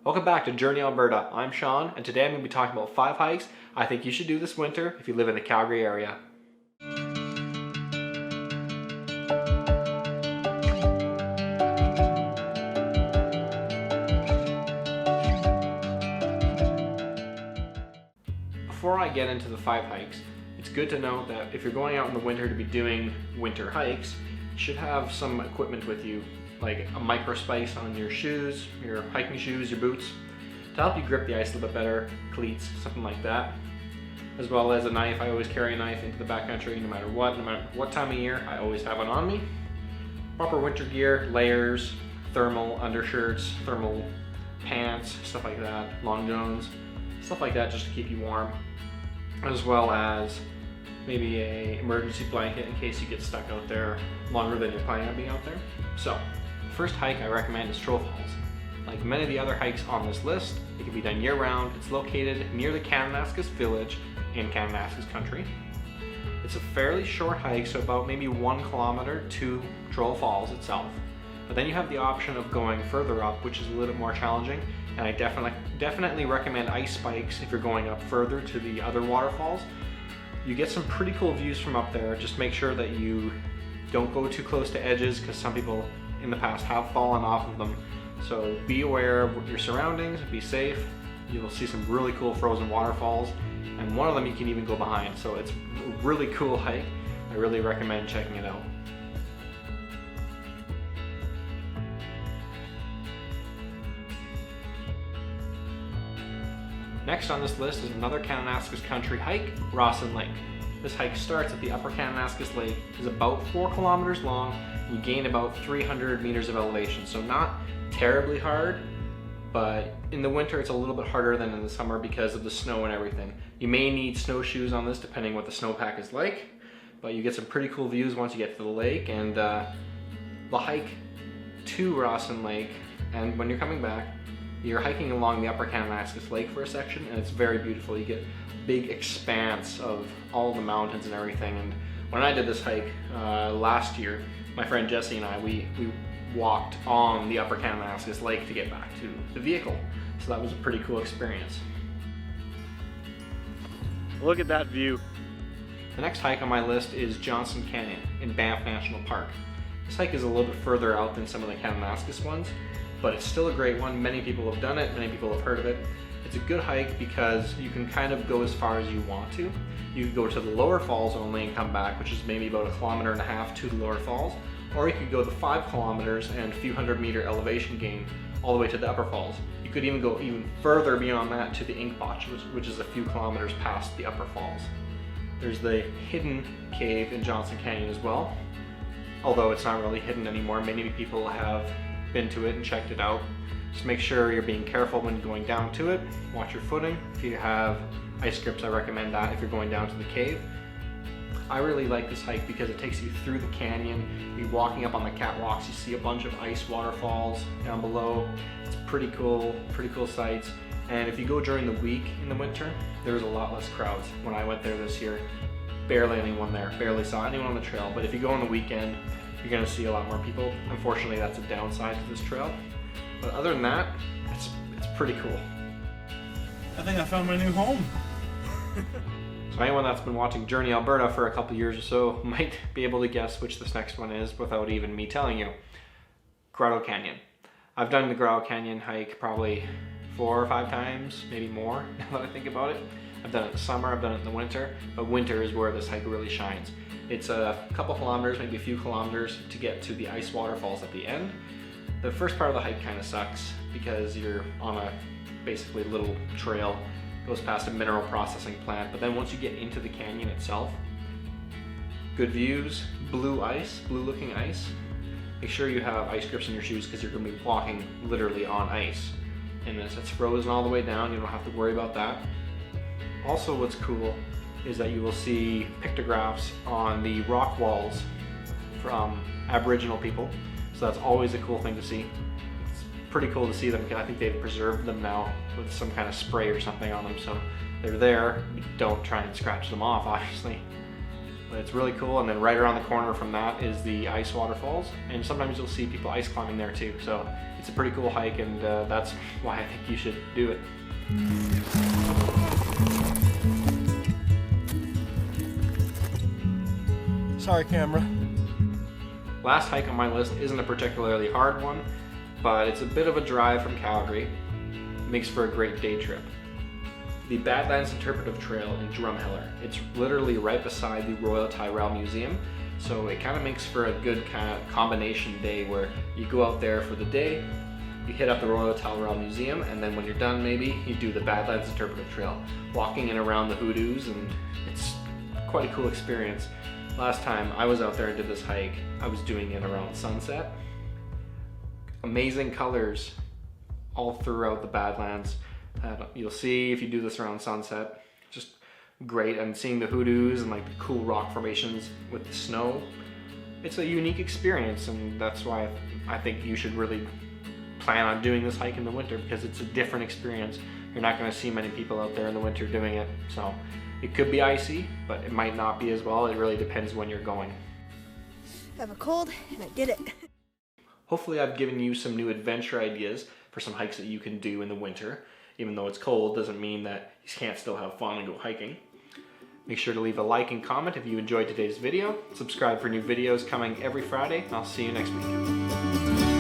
Welcome back to Journey Alberta. I'm Sean, and today I'm going to be talking about 5 hikes I think you should do this winter if you live in the Calgary area. Before I get into the 5 hikes, it's good to know that if you're going out in the winter to be doing winter hikes, you should have some equipment with you, like a micro-spice on your shoes, your hiking shoes, your boots, to help you grip the ice a little bit better, cleats, something like that. As well as a knife. I always carry a knife into the backcountry no matter what time of year, I always have it on me. Proper winter gear, layers, thermal undershirts, thermal pants, stuff like that, long johns, stuff like that just to keep you warm. As well as maybe an emergency blanket in case you get stuck out there longer than you're planning on being out there. So, the first hike I recommend is Troll Falls. Like many of the other hikes on this list, it can be done year-round. It's located near the Kananaskis village in Kananaskis country. It's a fairly short hike, so about maybe 1 kilometer to Troll Falls itself. But then you have the option of going further up, which is a little bit more challenging. And I definitely recommend ice spikes if you're going up further to the other waterfalls. You get some pretty cool views from up there. Just make sure that you don't go too close to edges, because some people in the past have fallen off of them. So be aware of your surroundings, be safe. You'll see some really cool frozen waterfalls, and one of them you can even go behind. So it's a really cool hike. I really recommend checking it out. Next on this list is another Kananaskis country hike, Rawson Lake. This hike starts at the upper Kananaskis Lake, is about 4 kilometers long, and you gain about 300 meters of elevation. So not terribly hard, but in the winter it's a little bit harder than in the summer because of the snow and everything. You may need snowshoes on this depending what the snowpack is like, but you get some pretty cool views once you get to the lake. And the hike to Rawson Lake, and when you're coming back, you're hiking along the upper Kananaskis Lake for a section, and it's very beautiful. You get a big expanse of all the mountains and everything. And when I did this hike last year, my friend Jesse and I, we walked on the upper Kananaskis Lake to get back to the vehicle. So that was a pretty cool experience. Look at that view. The next hike on my list is Johnston Canyon in Banff National Park. This hike is a little bit further out than some of the Kananaskis ones, but it's still a great one. Many people have done it, many people have heard of it. It's a good hike because you can kind of go as far as you want to. You can go to the lower falls only and come back, which is maybe about 1.5 kilometers to the lower falls, or you could go the 5 kilometers and a few 100-meter elevation gain all the way to the upper falls. You could even go even further beyond that to the Inkpotch, which is a few kilometers past the upper falls. There's the hidden cave in Johnston Canyon as well, although it's not really hidden anymore. Many people have been to it and checked it out. Just make sure you're being careful when going down to it. Watch your footing. If you have ice grips, I recommend that if you're going down to the cave. I really like this hike because it takes you through the canyon. You're walking up on the catwalks, you see a bunch of ice waterfalls down below. It's pretty cool sights. And if you go during the week in the winter, there's a lot less crowds. When I went there this year, barely anyone there, barely saw anyone on the trail. But if you go on the weekend, you're gonna see a lot more people. Unfortunately, that's a downside to this trail. But other than that, it's pretty cool. I think I found my new home. So anyone that's been watching Journey Alberta for a couple years or so might be able to guess which this next one is without even me telling you. Grotto Canyon. I've done the Grotto Canyon hike probably 4 or 5 times, maybe more, now that I think about it. I've done it in the summer, I've done it in the winter, but winter is where this hike really shines. It's a couple kilometers, maybe a few kilometers to get to the ice waterfalls at the end. The first part of the hike kind of sucks because you're on a basically little trail, goes past a mineral processing plant, but then once you get into the canyon itself, good views, blue looking ice. Make sure you have ice grips in your shoes because you're going to be walking literally on ice. And it's frozen all the way down, you don't have to worry about that. Also, what's cool is that you will see pictographs on the rock walls from Aboriginal people. So that's always a cool thing to see. It's pretty cool to see them because I think they've preserved them now with some kind of spray or something on them. So they're there, don't try and scratch them off, obviously. But it's really cool, and then right around the corner from that is the ice waterfalls, and sometimes you'll see people ice climbing there too. So it's a pretty cool hike, and that's why I think you should do it. Sorry, camera. Last hike on my list isn't a particularly hard one, but it's a bit of a drive from Calgary. It makes for a great day trip. The Badlands Interpretive Trail in Drumheller. It's literally right beside the Royal Tyrrell Museum, so it kind of makes for a good kind of combination day where you go out there for the day, you hit up the Royal Tyrrell Museum, and then when you're done maybe, you do the Badlands Interpretive Trail, walking in around the hoodoos, and it's quite a cool experience. Last time I was out there and did this hike, I was doing it around sunset. Amazing colors all throughout the Badlands. You'll see if you do this around sunset, just great. And seeing the hoodoos and like the cool rock formations with the snow, it's a unique experience, and that's why I think you should really plan on doing this hike in the winter, because it's a different experience. You're not going to see many people out there in the winter doing it, so it could be icy, but it might not be as well. It really depends when you're going. I have a cold and I did it. Hopefully I've given you some new adventure ideas for some hikes that you can do in the winter. Even though it's cold doesn't mean that you can't still have fun and go hiking. Make sure to leave a like and comment if you enjoyed today's video. Subscribe for new videos coming every Friday, and I'll see you next week.